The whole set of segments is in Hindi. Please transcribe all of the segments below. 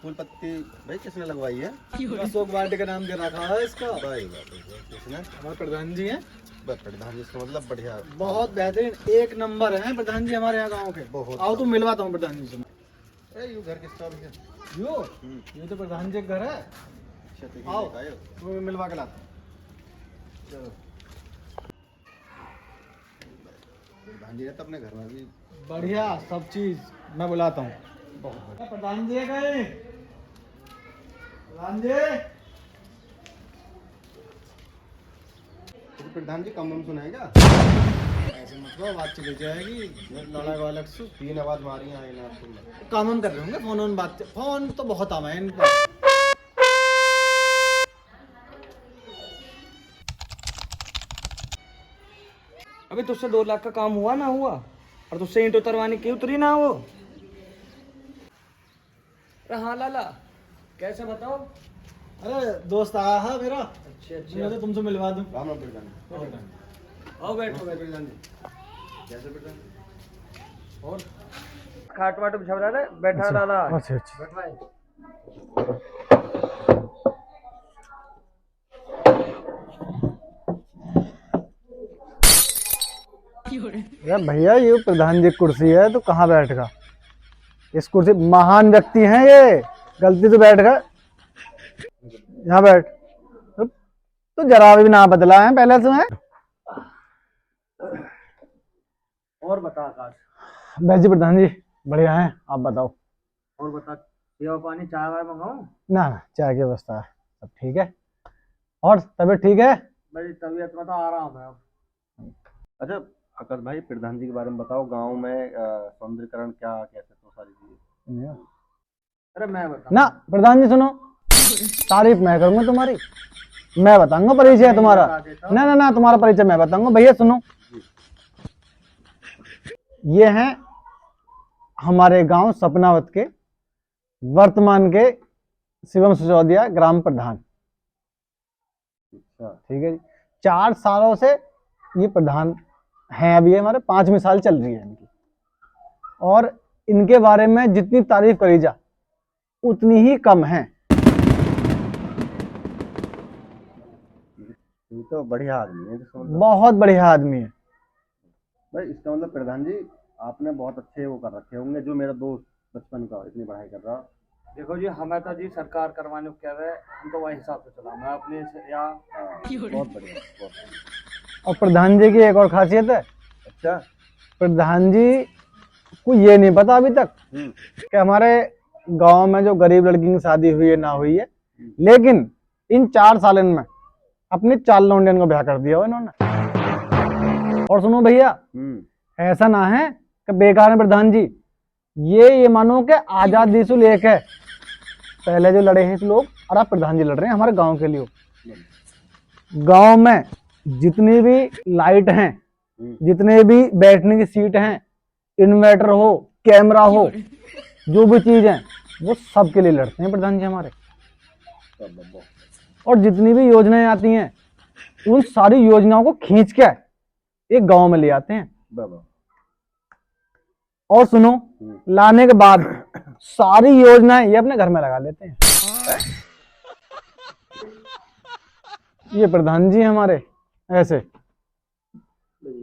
फूल पत्ती भाई किसने लगवाई है? अशोक वाटिका का नाम दे रखा है इसका। भाई किसने? हमारे प्रधान जी हैं। प्रधान जी, इसका मतलब बढ़िया। बहुत बेहतरीन, एक नंबर है प्रधान जी हमारे यहाँ गाँव के। बहुत। आओ तो मिलवाता हूँ प्रधान जी से। अरे यू घर किसका है? ये तो प्रधान जी का घर है। अच्छा, तो आओ ये तो मिलवा के लाता हूँ। चलो। प्रधान जी है तो अपने घर में भी बढ़िया सब चीज मैं बुलाता हूँ। बहुत प्रधान जी गए। प्रधान जी तो प्रधान जी कम सुना है क्या? ऐसे मतलब बात चली जाएगी। लड़ाई वालक से 3 आवाज मारी हैं ना तुम। काम ऑन कर रहे होंगे। फोन ऑन बात, फोन तो बहुत आवा है इन पर। अभी तुझसे 2 लाख का काम हुआ ना हुआ, और तुझसे ईंट उतरवाने की उतरी ना हो। अरे हाँ लाला, कैसे बताओ? अरे दोस्त आया है मेरा। अच्छा मैं तो तुमसे मिलवा दूं। राम राम प्रधान जी। आओ बैठो बैठो। प्रधान जी कैसे प्रधान जी? और खाट वाट बिछा रहा है, बैठा लाला। अच्छा अच्छा। बैठ भाई। यार भैया ये प्रधान जी की कुर्सी है तो कहाँ बैठ गया? इस कुर्सी, महान व्यक्ति हैं ये, गलती से बैठ गए। यहाँ बैठ। तो जरा भी ना बदला है पहले से। है और बता आकाश। बस जी प्रधान जी बढ़िया हैं, आप बताओ। और बता, सेवा पानी चाय वाय मंगाऊं? ना ना, चाय की व्यवस्था है, सब ठीक है। और तबीयत ठीक है? मेरी तबीयत में तो आराम है अब। अच्छा आकाश भाई, प्रधान जी के बारे में बताओ। गांव में सौंदर्यकरण क्या कैसे, तो सारी चीजें। अरे मैं बता ना प्रधान जी सुनो, तारीफ मैं करूंगा तुम्हारी। मैं बताऊंगा परिचय तुम्हारा। ना ना ना, तुम्हारा परिचय मैं बताऊंगा। भैया सुनो, ये हैं हमारे गांव सपनावत के वर्तमान के शिवम सिसोदिया ग्राम प्रधान। अच्छा ठीक है जी। 4 सालों से ये प्रधान हैं। अभी ये हमारे 5वीं साल चल रही है इनकी। और इनके बारे में जितनी तारीफ करी जा उतनी ही कम है। ये तो बढ़िया आदमी है। इसका मतलब बहुत बढ़िया आदमी है। भाई, इसका मतलब प्रधान जी आपने बहुत अच्छे वो कर रखे होंगे। जो मेरा दोस्त बचपन का इतनी पढ़ाई कर रहा। देखो जी, हमें तो जी सरकार करवाने को कह रहे, हम तो वही हिसाब से चला। मैं अपने से या बहुत बढ़िया, बहुत बढ़िया। और प्रधान जी की एक और खासियत है। अच्छा। प्रधान जी को ये नहीं पता अभी तक कि हमारे गांव में जो गरीब लड़की की शादी हुई है ना हुई है, लेकिन इन 4 सालन में अपने 4 लौंडियन को ब्याह कर दिया हो इन्होंने। और सुनो भैया, ऐसा ना है कि बेकार है प्रधान जी। ये मानो कि आजादी से लेके पहले जो लड़े हैं इस लोग, और अब प्रधान जी लड़ रहे हैं हमारे गांव के लिए। गांव में जितनी भी लाइट हैं, जितने भी बैठने की सीट हैं, इन्वर्टर हो, कैमरा हो, जो भी चीज है वो सबके लिए लड़ते हैं प्रधान जी हमारे। और जितनी भी योजनाएं आती हैं उन सारी योजनाओं को खींच के एक गांव में ले आते हैं। और सुनो, लाने के बाद सारी योजनाएं ये अपने घर में लगा लेते हैं। ये प्रधान जी हमारे ऐसे। ये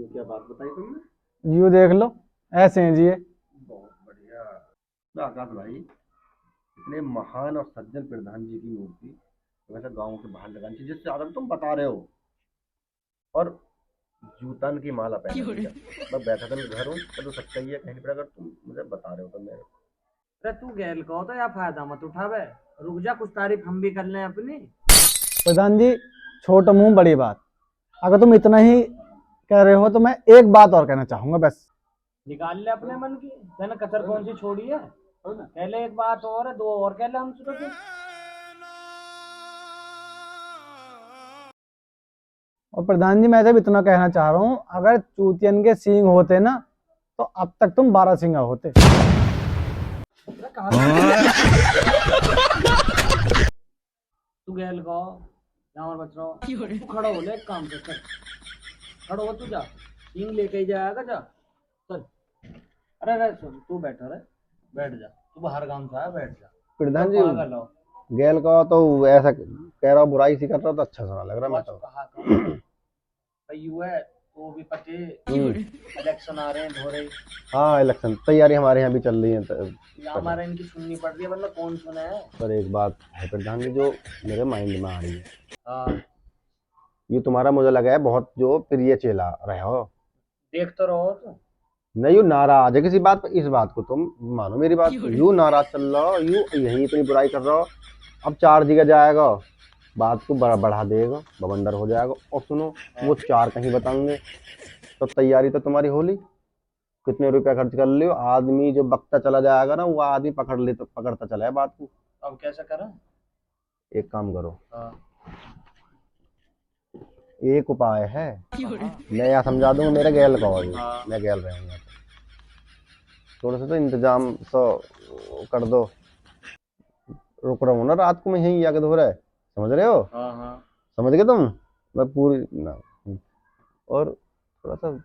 क्या बात बताई तुमने? यू देख लो, ऐसे हैं जी ये। बहुत बढ़िया। तो आकाश भाई, इतने महान और सज्जन प्रधान जी की मूर्ति वैसे गांव के बाहर लगानी चाहिए, जिससे अगर तुम बता रहे हो। और जूतन की माला पहन लिया। मैं बैठा था, मैं घर हूँ तो सच्चाई है कहीं पर। अगर तुम मुझे बता रहे हो तो मेरे। अरे तू गैल कहो तो या फायदा मत उठावे। रुक जा, कुछ तारीफ हम भी कर लें अपनी। प्रधान जी छोटा मुंह बड़ी बात। अगर तुम इतना ही कह रहे हो तो मैं एक बात और कहना चाहूंगा बस। निकाल ले अपने मन की। मैंने कसर कौन सी छोड़ी है? कह ले एक बात और है, 2 और कह ले हमसे तो। और प्रधान जी मैं जब इतना कहना चाह रहा हूँ, अगर चूतियन के सींग होते ना तो अब तक तुम 12 सिंगा होते। तू गैल कहो या और बच रहा हो। तू खड़ा हो ले, एक काम कर, चल खड़ा हो तू। जा सींग लेके ही जाएगा, जा चल। अरे अरे सुन, तू बैठा रहे, बैठ जा। तू बाहर काम से आया, बैठ जा। प्रधान जी पागल हो। गैल का तो ऐसा कह रहा हूँ, बुराई सी कर रहा, तो अच्छा सा लग रहा मैं तो। भाई यू है वो भी पते, हम्म। इलेक्शन आ रहे हैं हो रहे, हाँ इलेक्शन तैयारी हमारे यहाँ भी चल रही है या हमारे इनकी सुननी पड़ रही है, वरना कौन सुने है। पर एक बात है प्रधान जी जो मेरे माइंड में आ रही है, हाँ ये तुम्हारा मुझे लगा है बहुत जो प्रिय चेला रहे हो। देख तो रहो तो। नहीं, यू नाराज है किसी बात पे, इस बात को तुम मानो मेरी बात, यू नाराज चल रहा हो, यू यही इतनी बुराई कर रहा हो। अब 4 जगह जाएगा, बात को बढ़ा देगा, बवंडर हो जाएगा। और सुनो, वो 4 कहीं बताएंगे, तो तैयारी तो तुम्हारी होली, कितने रुपया खर्च कर लियो, आदमी जो बकता चला जाएगा ना, वो आदमी पकड़ता चला है बात को। अब कैसा करा। एक काम करो, हाँ एक उपाय है, मैं यहाँ समझा दूंगा, मेरे गैल का होगी, हाँ। मैं गैल रहूंगा, थोड़ा सा तो इंतजाम सो कर दो। रुक रहा हूँ ना रात को मैं यहीं आके धो रहा है, समझ रहे हो, हाँ हाँ समझ गए तुम, मैं पूरी ना। और थोड़ा सा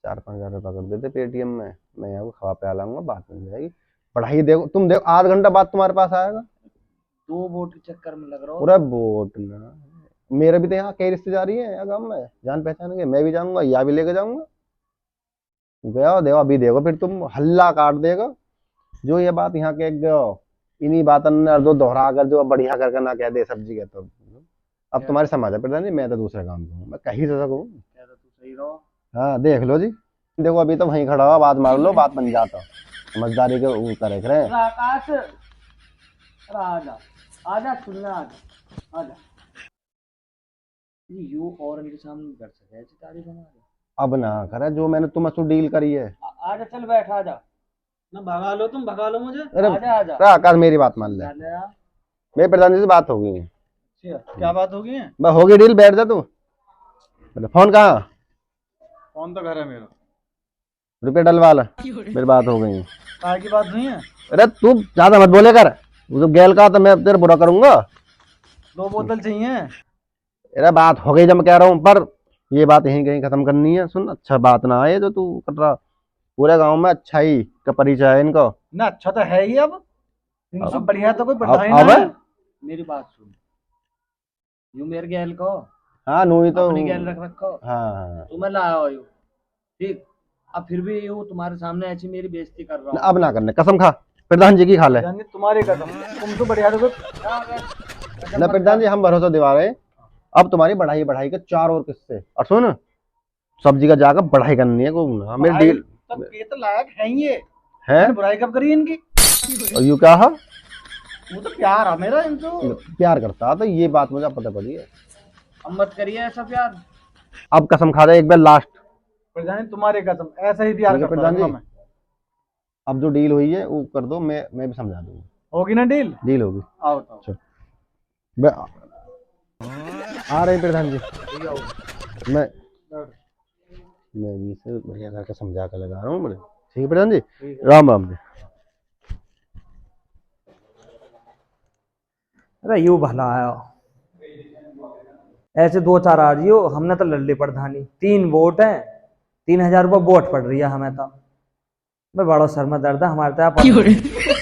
4-5 हजार रुपया कर देते पेटीएम में, मैं यहाँ को खवा पे लाऊंगा, बात मिल जाएगी। पढ़ाई देखो, तुम देखो आध घंटा बाद तुम्हारे पास आएगा। 2 वोट के चक्कर में लग रहा हो। पूरा वोट ना, मेरे भी तो यहाँ कई रिश्तेदारी है यहाँ गाँव में, जान पहचान के, मैं भी जाऊंगा, या भी लेके जाऊंगा। गया देखो, अभी देखो फिर तुम हल्ला काट देगा, जो ये बात यहाँ के गयो, इन्हीं बातन ने दो दोहरा कर जो बढ़िया करके ना कह दे सब्जी के तो। अब तुम्हारी समझ है प्रधान जी, मैं तो दूसरे काम पे हूँ, मैं कहीं से सकूँ। कह तो तू सही रहो। हाँ देख लो जी, देखो अभी तो वहीं खड़ा हुआ, बात मार लो, बात बन जाता, समझदारी के वो करे रहे। अरे आकाश, अरे आजा आजा, सुनना आजा आजा। यू और इनके सामने कर सके ऐसी तारीफ हमारी। अब ना करे जो मैंने तुमसे डील करी है। आजा चल बैठ आजा ना, भगा लो तुम, भगा लो मुझे। अरे आजा आजा आकाश मेरी बात मान ले, आजा। मेरे प्रधान जी से बात हो गई है। क्या बात होगी है? बस होगी डील, बैठ जा तू। फोन कहाँ? फोन तो घर है मेरा। रुपये डलवा ला, मेरी बात हो गई है। काय की बात नहीं है? अरे तू ज्यादा मत बोले कर, वो तो गैल का तो मैं तेरे बुरा करूंगा। 2 बोतल चाहिए। अरे बात हो गई जब मैं कह रहा हूँ, पर ये बात यहीं कहीं खत्म करनी है। सुन, अच्छा बात ना आए जो तू कर रहा, पूरे गांव में अच्छाई का परिचय है इनको ना। अच्छा तो है ही, अब इनसे बढ़िया तो कोई अब बढ़ा ही अब ना है। मेरी बात सुन, यू मेरे गैल को, हाँ नू ही तो अपनी गैल रख रखो। हाँ तुम्हें लाया हो यू, ठीक। अब फिर भी यू तुम्हारे सामने ऐसी मेरी बेइज्जती कर रहा हूँ। अब ना करने, कसम खा, प्रधान जी की खा ले। तुम्हारी कसम, तुम तो बढ़िया तो ना प्रधान जी हम भरोसा दिवा रहे हैं, अब तुम्हारी बढ़ाई के 4 और किस्से। और सुन, सब्जी का जाकर बढ़ाई करनी है को ना, मेरी डील तब ये तो लायक है ही ये है। बुराई कब करी इनकी? और यू क्या है, वो तो प्यार है मेरा इनको। प्यार करता तो ये बात मुझे पता पड़ी है। अब मत करिए ऐसा प्यार। अब कसम खा दे एक बार लास्ट, प्रधान तुम्हारे कसम, ऐसा ही प्यार करता प्रधान जी रहूंगा मैं। अब जो डील हुई है वो कर दो, मैं भी समझा दूंगा। होगी ना डील? डील होगी। आओ तो। चल आ रहे प्रधान जी, मैं भी इसे बढ़िया करके समझा कर लगा रहा हूँ। बड़े ठीक है प्रधान जी, राम राम जी। अरे यू भला आयो, ऐसे 2-4 आ जियो, हमने तो लल्ली प्रधानी 3 वोट है, 3000 रुपये वोट पड़ रही है हमें तो। मैं बड़ा सर में दर्द है हमारे तो।